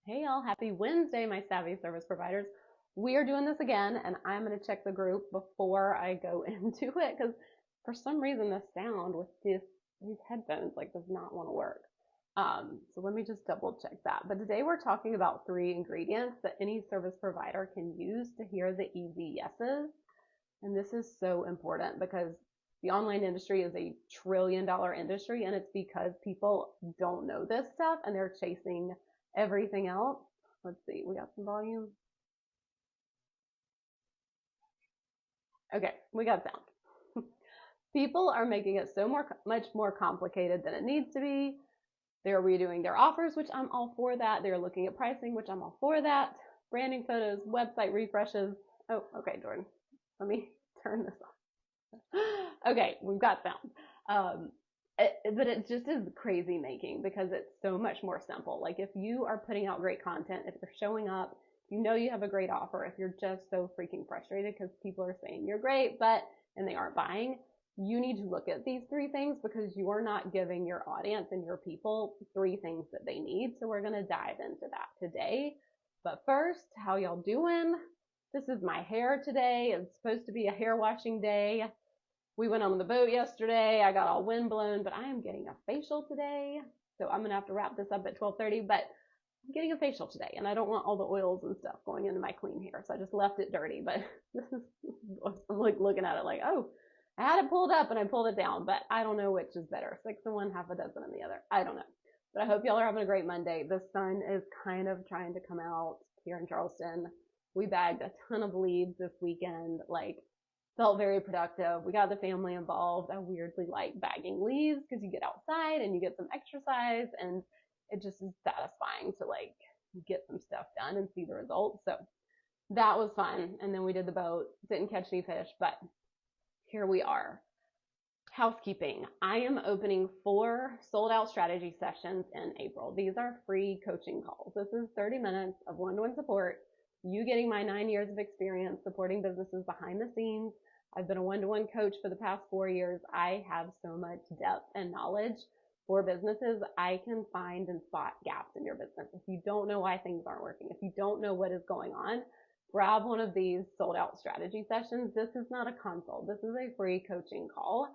Hey y'all, happy Wednesday, my savvy service providers. We are doing this again, and I'm going to check the group before I go into it because for some reason the sound with these headphones does not want to work. So let me just double check that. But today we're talking about 3 ingredients that any service provider can use to hear the easy yeses. And this is so important because the online industry is a $1 trillion industry, and it's because people don't know this stuff and they're chasing everything else. Let's see, we got some volume. Okay, we got sound. People are making it much more complicated than it needs to be. They're redoing their offers, which I'm all for that. They're looking at pricing, which I'm all for that. Branding photos, website refreshes. Oh, okay, Jordan. Let me turn this off. Okay, we've got sound. But it just is crazy making because it's so much more simple. Like if you are putting out great content, if you're showing up, you know you have a great offer. If you're just so freaking frustrated because people are saying you're great, and they aren't buying, you need to look at these 3 things because you are not giving your audience and your people 3 things that they need. So we're going to dive into that today. But first, how y'all doing? This is my hair today. It's supposed to be a hair washing day. We went on the boat yesterday. I got all wind blown, but I am getting a facial today. So I'm going to have to wrap this up at 12:30, but I'm getting a facial today and I don't want all the oils and stuff going into my clean hair. So I just left it dirty, but I'm looking at it like, oh, I had it pulled up and I pulled it down, but I don't know which is better. 6 in one, half a dozen in the other. I don't know. But I hope y'all are having a great Monday. The sun is kind of trying to come out here in Charleston. We bagged a ton of leads this weekend. Felt very productive. We got the family involved. I weirdly like bagging leaves because you get outside and you get some exercise, and it just is satisfying to get some stuff done and see the results. So that was fun. And then we did the boat. Didn't catch any fish, but here we are. Housekeeping. I am opening 4 sold out strategy sessions in April. These are free coaching calls. This is 30 minutes of one-to-one support. You getting my 9 years of experience supporting businesses behind the scenes. I've been a one-to-one coach for the past 4 years. I have so much depth and knowledge for businesses. I can find and spot gaps in your business. If you don't know why things aren't working, if you don't know what is going on, grab one of these sold out strategy sessions. This is not a consult. This is a free coaching call.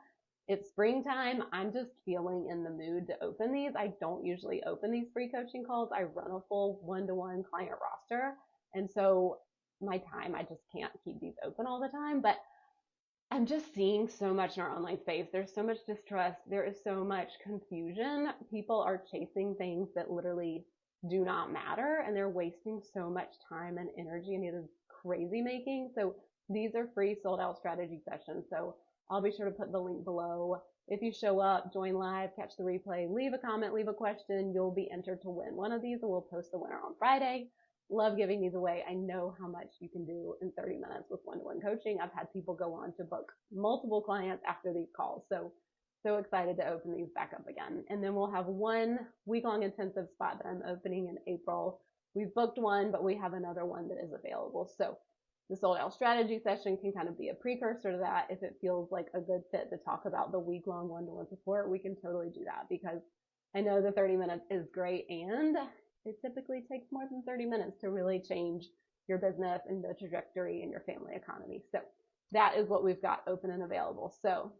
It's springtime. I'm just feeling in the mood to open these. I don't usually open these free coaching calls. I run a full one-to-one client roster. And so my time, I just can't keep these open all the time. But I'm just seeing so much in our online space. There's so much distrust. There is so much confusion. People are chasing things that literally do not matter, and they're wasting so much time and energy, and it is crazy making. So these are free sold out strategy sessions. So I'll be sure to put the link below. If you show up, join live, catch the replay, leave a comment, leave a question, you'll be entered to win one of these, and we'll post the winner on Friday. Love giving these away. I know how much you can do in 30 minutes with one-to-one coaching. I've had people go on to book multiple clients after these calls. So excited to open these back up again. And then we'll have 1 week-long intensive spot that I'm opening in April. We've booked one, but we have another one that is available. So the sold out strategy session can kind of be a precursor to that. If it feels like a good fit to talk about the week-long one-to-one support, we can totally do that because I know the 30 minutes is great, and it typically takes more than 30 minutes to really change your business and the trajectory in your family economy. So that is what we've got open and available. So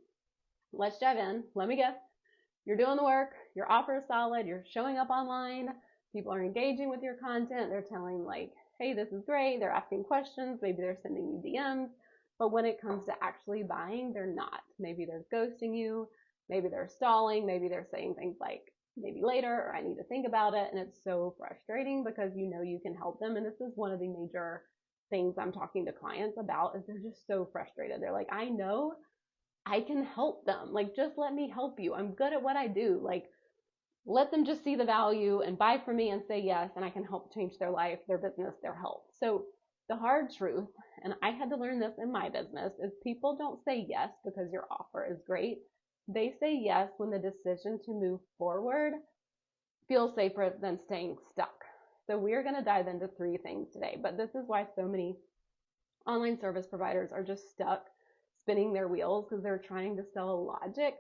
let's dive in. Let me guess. You're doing the work. Your offer is solid. You're showing up online. People are engaging with your content. They're telling hey, this is great. They're asking questions. Maybe they're sending you DMs. But when it comes to actually buying, they're not. Maybe they're ghosting you. Maybe they're stalling. Maybe they're saying things like, maybe later, or I need to think about it. And it's so frustrating because you know you can help them. And this is one of the major things I'm talking to clients about is they're just so frustrated. They're like, I know I can help them. Just let me help you. I'm good at what I do. Let them just see the value and buy from me and say yes, and I can help change their life, their business, their health. So the hard truth, and I had to learn this in my business, is people don't say yes because your offer is great. They say yes when the decision to move forward feels safer than staying stuck. So we're going to dive into 3 things today, but this is why so many online service providers are just stuck spinning their wheels because they're trying to sell a logic,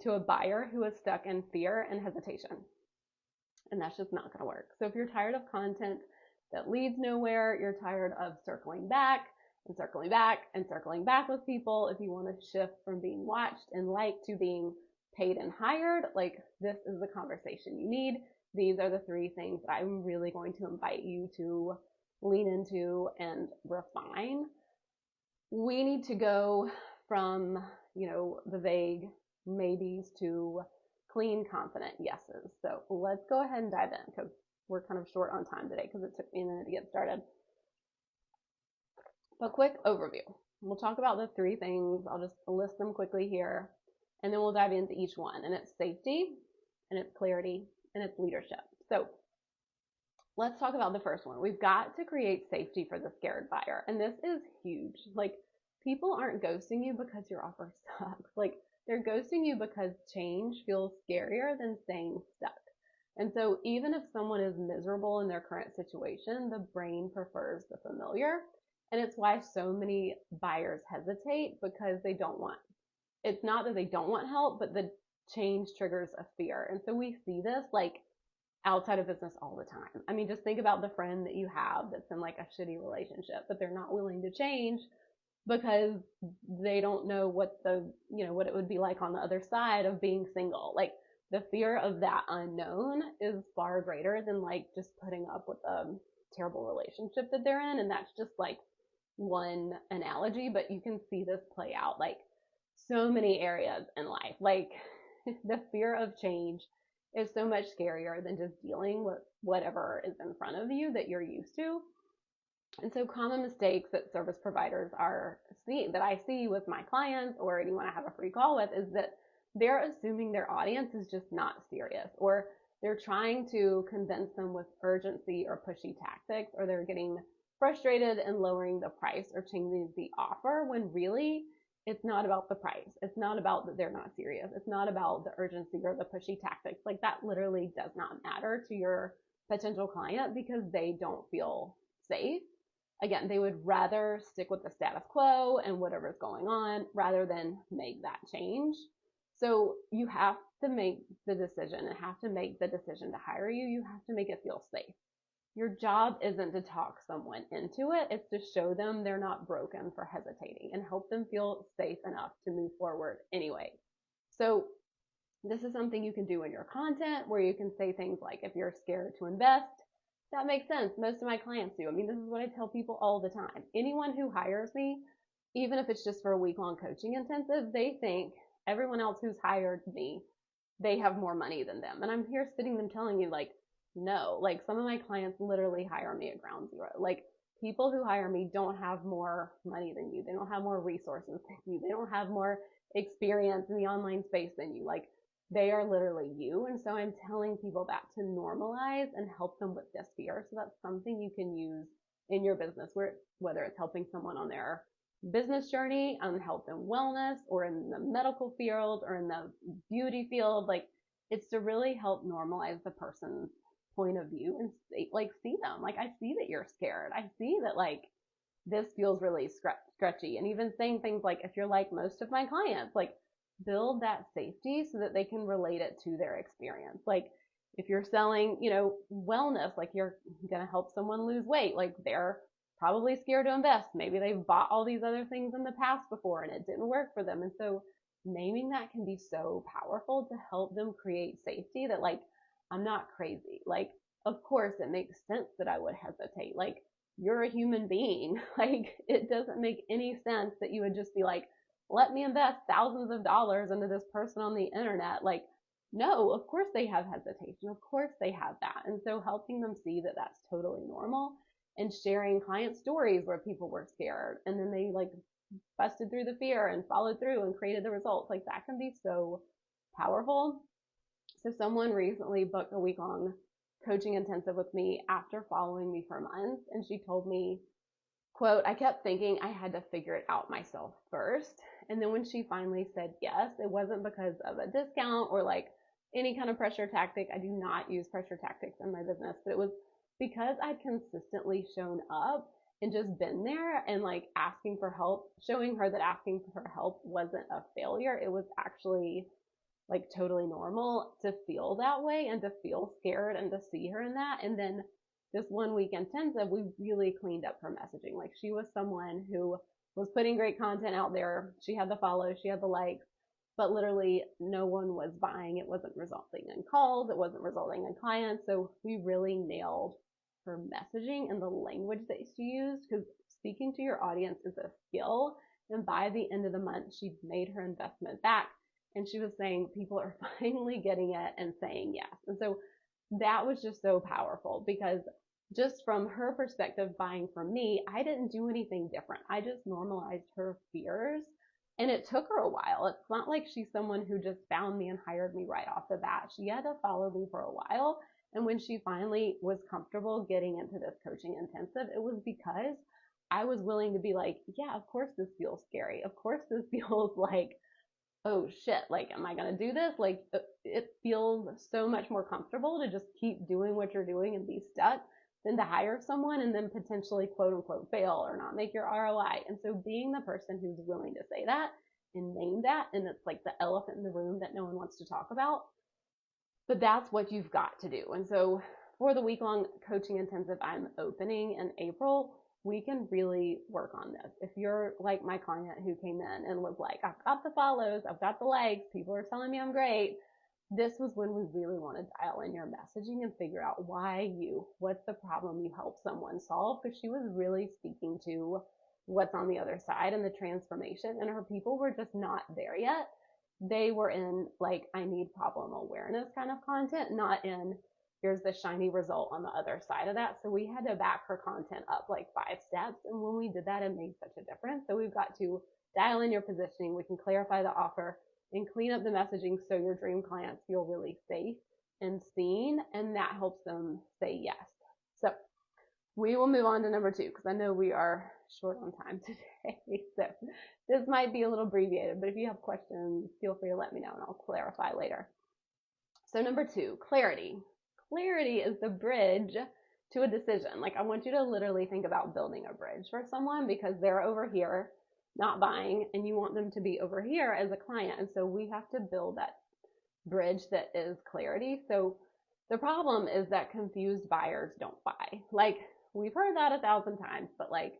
to a buyer who is stuck in fear and hesitation. and that's just not going to work. So if you're tired of content that leads nowhere, you're tired of circling back and circling back and circling back with people, if you want to shift from being watched and liked to being paid and hired, like this is the conversation you need. These are the 3 things that I'm really going to invite you to lean into and refine. We need to go from, the vague maybes to clean, confident yeses. So let's go ahead and dive in because we're kind of short on time today because it took me a minute to get started. But quick overview. We'll talk about the 3 things. I'll just list them quickly here, and then we'll dive into each one. And it's safety, and it's clarity, and it's leadership. So let's talk about the first one. We've got to create safety for the scared buyer. And this is huge. Like, people aren't ghosting you because your offer sucks. Like, they're ghosting you because change feels scarier than staying stuck. And so even if someone is miserable in their current situation, the brain prefers the familiar. And it's why so many buyers hesitate, because it's not that they don't want help, but the change triggers a fear. And so we see this like outside of business all the time. I mean, just think about the friend that you have that's in like a shitty relationship, but they're not willing to change because they don't know what what it would be like on the other side of being single. Like, the fear of that unknown is far greater than like just putting up with a terrible relationship that they're in. And that's just like one analogy, but you can see this play out like so many areas in life. Like, the fear of change is so much scarier than just dealing with whatever is in front of you that you're used to. And so common mistakes that service providers that I see with my clients or anyone I have a free call with is that they're assuming their audience is just not serious, or they're trying to convince them with urgency or pushy tactics, or they're getting frustrated and lowering the price or changing the offer, when really it's not about the price. It's not about that they're not serious. It's not about the urgency or the pushy tactics. Like, that literally does not matter to your potential client because they don't feel safe. Again, they would rather stick with the status quo and whatever's going on rather than make that change. So you have to make the decision and have to make the decision to hire you. You have to make it feel safe. Your job isn't to talk someone into it. It's to show them they're not broken for hesitating and help them feel safe enough to move forward anyway. So this is something you can do in your content, where you can say things like, if you're scared to invest, that makes sense. Most of my clients do. I mean, this is what I tell people all the time. Anyone who hires me, even if it's just for a week-long coaching intensive, they think everyone else who's hired me, they have more money than them. And I'm here sitting them telling you, like, no. Like, some of my clients literally hire me at ground zero. Like, people who hire me don't have more money than you. They don't have more resources than you. They don't have more experience in the online space than you. Like, they are literally you. And so I'm telling people that to normalize and help them with this fear. So that's something you can use in your business, whether it's helping someone on their business journey, on health and wellness, or in the medical field, or in the beauty field. Like, it's to really help normalize the person's point of view and see them. Like, I see that you're scared. I see that, like, this feels really sketchy. And even saying things like, if you're like most of my clients, like, build that safety so that they can relate it to their experience. Like, if you're selling, wellness, like, you're going to help someone lose weight, like, they're probably scared to invest. Maybe they've bought all these other things in the past before and it didn't work for them. And so naming that can be so powerful to help them create safety that, like, I'm not crazy. Like, of course it makes sense that I would hesitate. Like, you're a human being. Like, it doesn't make any sense that you would just be like, let me invest thousands of dollars into this person on the internet. Like, no, of course they have hesitation. Of course they have that. And so helping them see that that's totally normal, and sharing client stories where people were scared and then they, like, busted through the fear and followed through and created the results. Like, that can be so powerful. So someone recently booked a week-long coaching intensive with me after following me for months. And she told me, quote, I kept thinking I had to figure it out myself first. And then when she finally said yes, it wasn't because of a discount or like any kind of pressure tactic. I do not use pressure tactics in my business, but it was because I'd consistently shown up and just been there and, like, asking for help, showing her that asking for help wasn't a failure. It was actually like totally normal to feel that way and to feel scared and to see her in that. And then this one week intensive, we really cleaned up her messaging. Like she was someone who was putting great content out there. She had the follows, she had the likes, but literally no one was buying. It wasn't resulting in calls. It wasn't resulting in clients. So we really nailed her messaging and the language that she used, because speaking to your audience is a skill. And by the end of the month, she'd made her investment back. And she was saying people are finally getting it and saying yes. And so that was just so powerful, because just from her perspective, buying from me, I didn't do anything different. I just normalized her fears. And it took her a while. It's not like she's someone who just found me and hired me right off the bat. She had to follow me for a while. And when she finally was comfortable getting into this coaching intensive, it was because I was willing to be like, yeah, of course this feels scary. Of course this feels like, oh shit, like, am I going to do this? Like, it feels so much more comfortable to just keep doing what you're doing and be stuck than to hire someone and then potentially quote unquote fail or not make your ROI. And so being the person who's willing to say that and name that, and it's like the elephant in the room that no one wants to talk about, but that's what you've got to do. And so for the week-long coaching intensive I'm opening in April, we can really work on this. If you're like my client who came in and was like, I've got the follows, I've got the likes, people are telling me I'm great, this was when we really want to dial in your messaging and figure out what's the problem you help someone solve, because she was really speaking to what's on the other side and the transformation, and her people were just not there yet. They were in like, I need problem awareness kind of content, not in here's the shiny result on the other side of that. So we had to back her content up like 5 steps. And when we did that, it made such a difference. So we've got to dial in your positioning. We can clarify the offer and clean up the messaging so your dream clients feel really safe and seen. And that helps them say yes. So we will move on to number 2, because I know we are short on time today. So this might be a little abbreviated, but if you have questions, feel free to let me know and I'll clarify later. So number 2, clarity. Clarity is the bridge to a decision. Like, I want you to literally think about building a bridge for someone, because they're over here not buying and you want them to be over here as a client. And so we have to build that bridge that is clarity. So the problem is that confused buyers don't buy. Like, we've heard that 1,000 times, but like,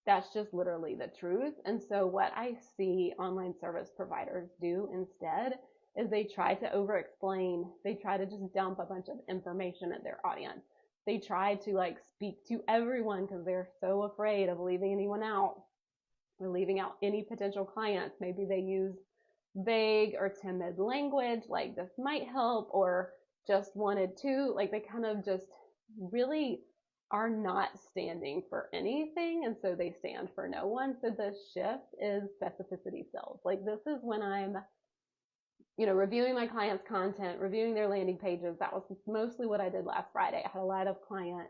that's just literally the truth. And so what I see online service providers do instead is they try to over explain. They try to just dump a bunch of information at their audience. They try to like speak to everyone because they're so afraid of leaving anyone out or leaving out any potential clients. Maybe they use vague or timid language like this might help, or just wanted to, like, they kind of just really are not standing for anything, and so they stand for no one. So the shift is specificity sells. Like, this is when I'm reviewing my clients' content, reviewing their landing pages. That was mostly what I did last Friday. I had a lot of client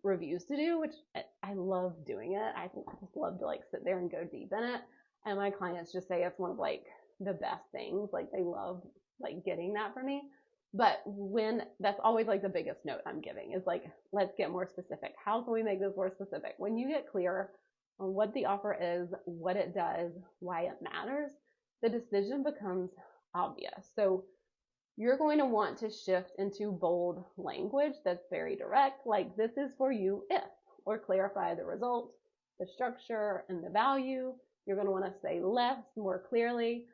reviews to do, which I love doing it. I just love to like sit there and go deep in it. And my clients just say it's one of like the best things. Like, they love like getting that from me. But when that's always like the biggest note I'm giving is like, let's get more specific. How can we make this more specific? When you get clear on what the offer is, what it does, why it matters, the decision becomes obvious. So you're going to want to shift into bold language that's very direct, like, this is for you if, or clarify the result, the structure, and the value. You're going to want to say less, more clearly.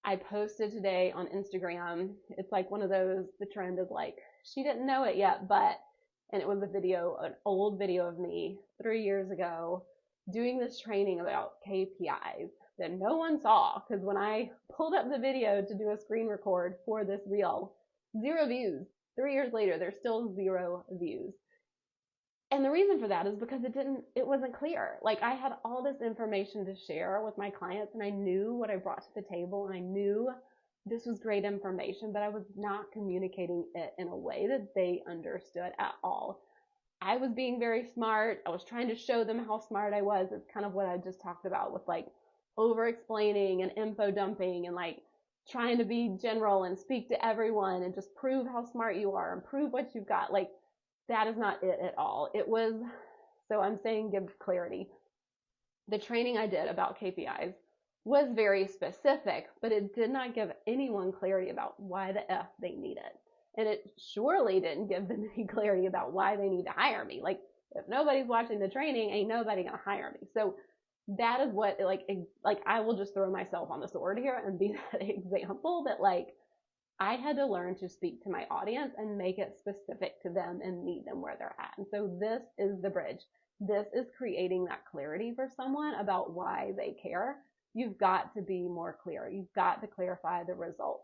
I posted today on Instagram. It's like one of those, the trend is like, she didn't know it yet, but, and it was a video, an old video of me 3 years ago doing this training about KPIs that no one saw, because when I pulled up the video to do a screen record for this reel, 0 views. 3 years later, there's still 0 views. And the reason for that is because it wasn't clear. Like, I had all this information to share with my clients, and I knew what I brought to the table, and I knew this was great information, but I was not communicating it in a way that they understood at all. I was being very smart. I was trying to show them how smart I was. It's kind of what I just talked about with like over explaining and info dumping and like trying to be general and speak to everyone and just prove how smart you are and prove what you've got. Like, that is not it at all. It was, so I'm saying give clarity. The training I did about KPIs was very specific, but it did not give anyone clarity about why the F they need it. And it surely didn't give them any clarity about why they need to hire me. Like, if nobody's watching the training, ain't nobody gonna hire me. So that is what, like I will just throw myself on the sword here and be that example that, like, I had to learn to speak to my audience and make it specific to them and meet them where they're at. And so this is the bridge. This is creating that clarity for someone about why they care. You've got to be more clear. You've got to clarify the result.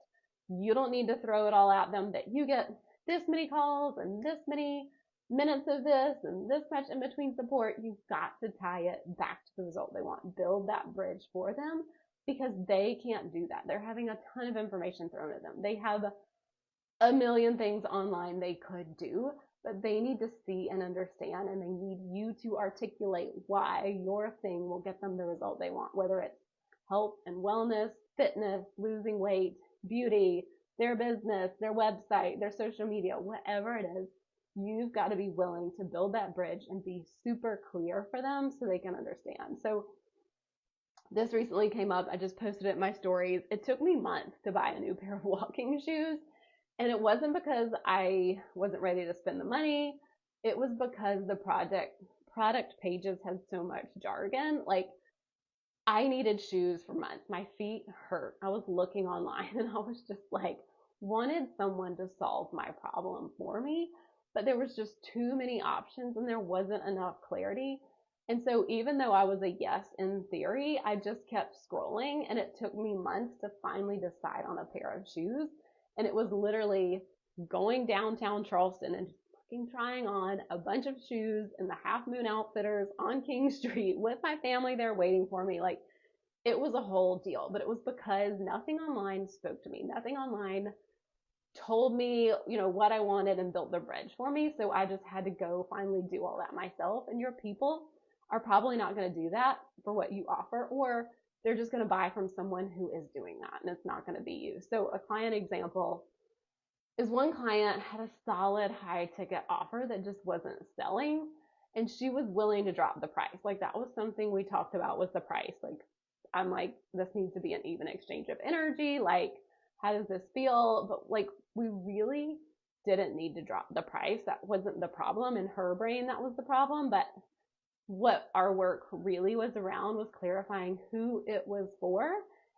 You don't need to throw it all at them that you get this many calls and this many minutes of this and this much in between support. You've got to tie it back to the result they want. Build that bridge for them, because they can't do that. They're having a ton of information thrown at them. They have a million things online they could do, but they need to see and understand, and they need you to articulate why your thing will get them the result they want, whether it's health and wellness, fitness, losing weight, beauty, their business, their website, their social media, whatever it is. You've got to be willing to build that bridge and be super clear for them so they can understand. So this recently came up. I just posted it in my stories. It took me months to buy a new pair of walking shoes. And it wasn't because I wasn't ready to spend the money. It was because the product pages had so much jargon. Like, I needed shoes for months. My feet hurt. I was looking online and I was just like, wanted someone to solve my problem for me. But there was just too many options and there wasn't enough clarity. And so even though I was a yes in theory, I just kept scrolling, and it took me months to finally decide on a pair of shoes. And it was literally going downtown Charleston and just fucking trying on a bunch of shoes in the Half Moon Outfitters on King Street with my family there waiting for me. Like, it was a whole deal, but it was because nothing online spoke to me. Nothing online told me, what I wanted and built the bridge for me. So I just had to go finally do all that myself. And your people are probably not going to do that for what you offer, or they're just going to buy from someone who is doing that, and it's not going to be you. So a client example is, one client had a solid high ticket offer that just wasn't selling, and she was willing to drop the price. Like, that was something we talked about, was the price. Like, I'm like, this needs to be an even exchange of energy. Like, how does this feel? But like, we really didn't need to drop the price. That wasn't the problem. In her brain, that was the problem. But what our work really was around was clarifying who it was for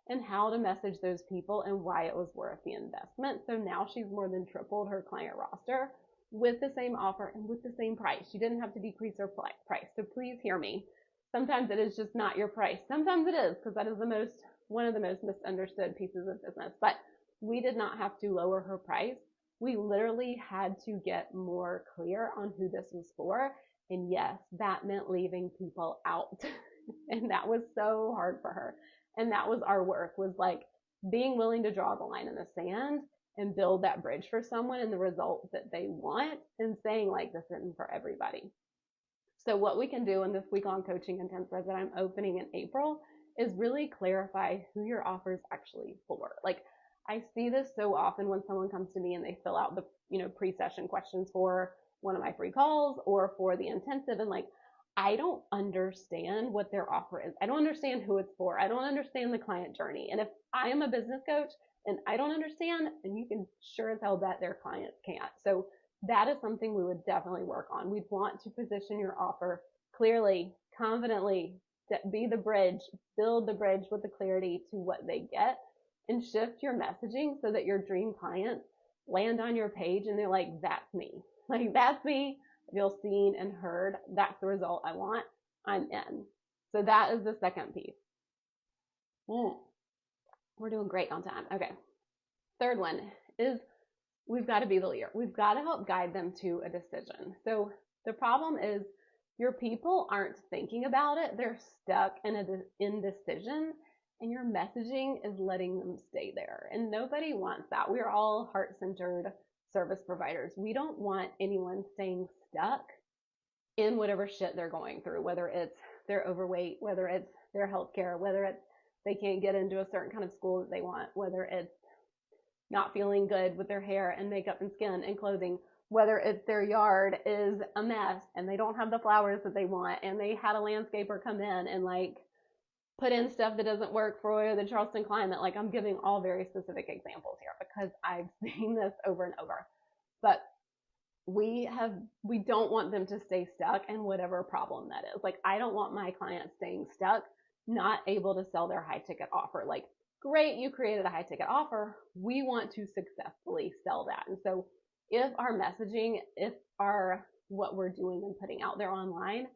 and how to message those people and why it was worth the investment. So now she's more than tripled her client roster with the same offer and with the same price. She didn't have to decrease her price. So please hear me. Sometimes it is just not your price. Sometimes it is, because that is one of the most misunderstood pieces of business. But we did not have to lower her price. We literally had to get more clear on who this was for. And yes, that meant leaving people out. And that was so hard for her. And that was our work, was like being willing to draw the line in the sand and build that bridge for someone and the result that they want, and saying, like, this isn't for everybody. So what we can do in this week-long coaching intensive that I'm opening in April is really clarify who your offer is actually for. Like, I see this so often when someone comes to me and they fill out the, pre-session questions for one of my free calls or for the intensive, and like, I don't understand what their offer is. I don't understand who it's for. I don't understand the client journey. And if I am a business coach and I don't understand, and you can sure as hell bet their clients can't. So that is something we would definitely work on. We'd want to position your offer clearly, confidently, be the bridge, build the bridge with the clarity to what they get, and shift your messaging so that your dream clients land on your page and they're like, that's me. Like, that's me. I feel seen and heard. That's the result I want. I'm in. So that is the second piece. We're doing great on time. Okay. Third one is, we've got to be the leader. We've got to help guide them to a decision. So the problem is, your people aren't thinking about it. They're stuck in an indecision, and your messaging is letting them stay there. And nobody wants that. We're all heart-centered service providers. We don't want anyone staying stuck in whatever shit they're going through, whether it's they're overweight, whether it's their healthcare, whether it's they can't get into a certain kind of school that they want, whether it's not feeling good with their hair and makeup and skin and clothing, whether it's their yard is a mess and they don't have the flowers that they want and they had a landscaper come in and like put in stuff that doesn't work for the Charleston climate. Like, I'm giving all very specific examples here because I've seen this over and over. But we don't want them to stay stuck in whatever problem that is. Like, I don't want my clients staying stuck, not able to sell their high ticket offer. Like, great, you created a high ticket offer. We want to successfully sell that. And so if our messaging, if our what we're doing and putting out there online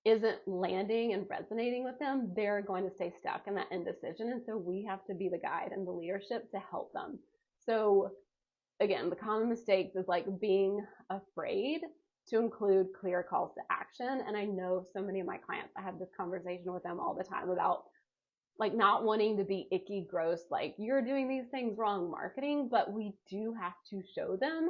isn't landing and resonating with them, they're going to stay stuck in that indecision. And so we have to be the guide and the leadership to help them. So again, the common mistakes is like being afraid to include clear calls to action. And I know so many of my clients, I have this conversation with them all the time about like not wanting to be icky, gross, like you're doing these things wrong marketing, but we do have to show them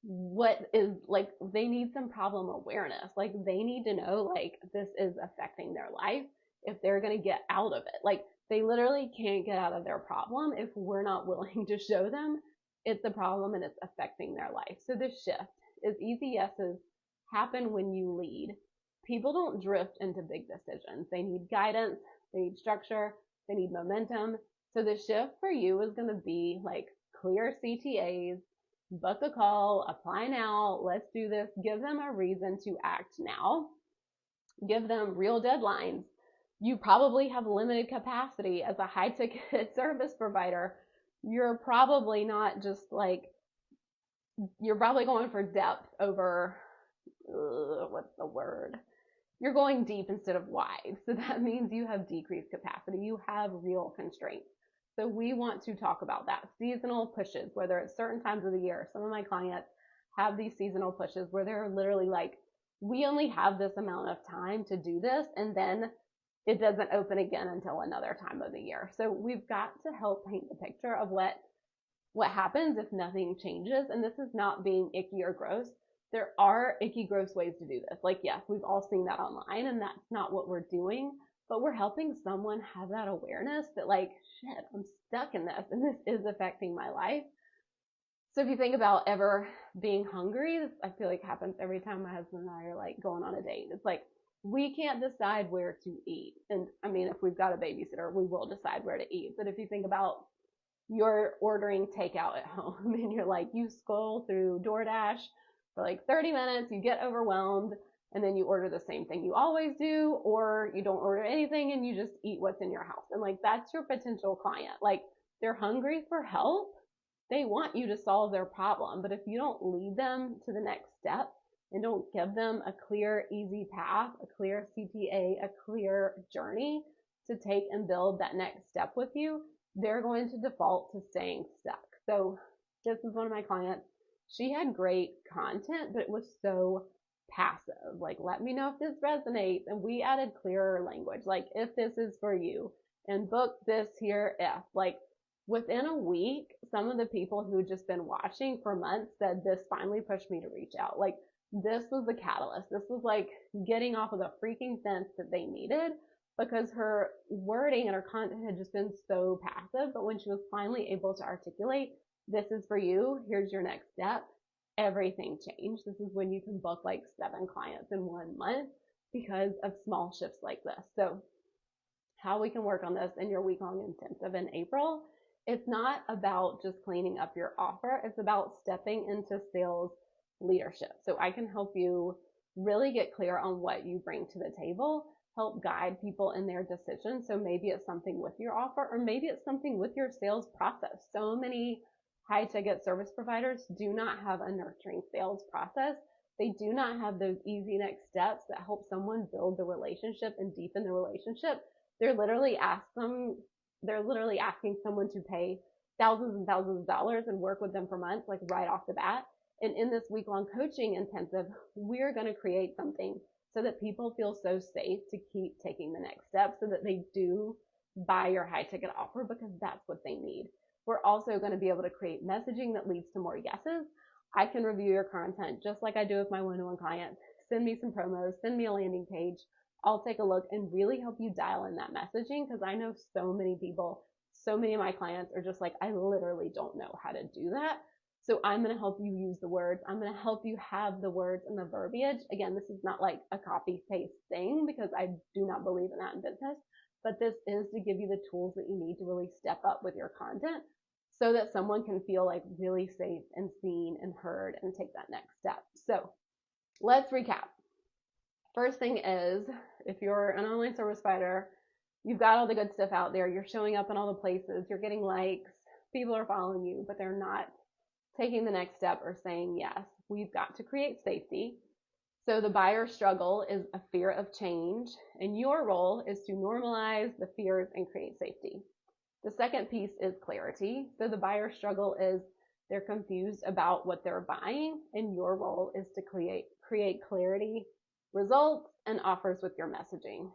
what is like, they need some problem awareness. Like they need to know like this is affecting their life if they're going to get out of it. Like they literally can't get out of their problem if we're not willing to show them it's a problem and it's affecting their life. So the shift is easy yeses happen when you lead. People don't drift into big decisions. They need guidance, they need structure, they need momentum. So the shift for you is going to be like clear CTAs, book a call, apply now, let's do this. Give them a reason to act now. Give them real deadlines. You probably have limited capacity as a high ticket service provider. You're probably not just like, you're probably going for depth over, what's the word? You're going deep instead of wide. So that means you have decreased capacity. You have real constraints. So we want to talk about that. Seasonal pushes, whether it's certain times of the year. Some of my clients have these seasonal pushes where they're literally like, we only have this amount of time to do this, and then it doesn't open again until another time of the year. So we've got to help paint the picture of what happens if nothing changes. And this is not being icky or gross. There are icky, gross ways to do this. Like, yes, we've all seen that online, and that's not what we're doing, but we're helping someone have that awareness that like, shit, I'm stuck in this and this is affecting my life. So if you think about ever being hungry, this I feel like happens every time my husband and I are like going on a date. It's like, we can't decide where to eat. And I mean, if we've got a babysitter, we will decide where to eat. But if you think about you're ordering takeout at home and you're like, you scroll through DoorDash for like 30 minutes, you get overwhelmed, and then you order the same thing you always do, or you don't order anything and you just eat what's in your house. And like, that's your potential client. Like, they're hungry for help. They want you to solve their problem. But if you don't lead them to the next step and don't give them a clear, easy path, a clear CTA, a clear journey to take and build that next step with you, they're going to default to staying stuck. So this is one of my clients. She had great content, but it was so passive. Like, let me know if this resonates. And we added clearer language, like if this is for you, and book this here if. Like, within a week, some of the people who had just been watching for months said this finally pushed me to reach out. Like, this was the catalyst. This was like getting off of the freaking fence that they needed, because her wording and her content had just been so passive. But when she was finally able to articulate, this is for you, here's your next step, everything changed. This is when you can book like 7 clients in 1 month because of small shifts like this. So how we can work on this in your week-long intensive in April, it's not about just cleaning up your offer. It's about stepping into sales leadership. So I can help you really get clear on what you bring to the table, help guide people in their decisions. So maybe it's something with your offer, or maybe it's something with your sales process. So many high ticket service providers do not have a nurturing sales process. They do not have those easy next steps that help someone build the relationship and deepen the relationship. They're literally asking someone to pay thousands and thousands of dollars and work with them for months, like right off the bat. And in this week-long coaching intensive, we're going to create something so that people feel so safe to keep taking the next step, so that they do buy your high ticket offer, because that's what they need. We're also going to be able to create messaging that leads to more yeses. I can review your content just like I do with my one-on-one clients. Send me some promos, send me a landing page. I'll take a look and really help you dial in that messaging, because I know so many people, so many of my clients are just like, I literally don't know how to do that. So I'm going to help you use the words. I'm going to help you have the words and the verbiage. Again, this is not like a copy paste thing, because I do not believe in that in business. but this is to give you the tools that you need to really step up with your content so that someone can feel like really safe and seen and heard and take that next step. So let's recap. First thing is, if you're an online service provider, you've got all the good stuff out there, you're showing up in all the places, you're getting likes, people are following you, but they're not taking the next step or saying yes. We've got to create safety. So the buyer struggle is a fear of change, and your role is to normalize the fears and create safety. The second piece is clarity. So the buyer struggle is they're confused about what they're buying, and your role is to create clarity, results, and offers with your messaging.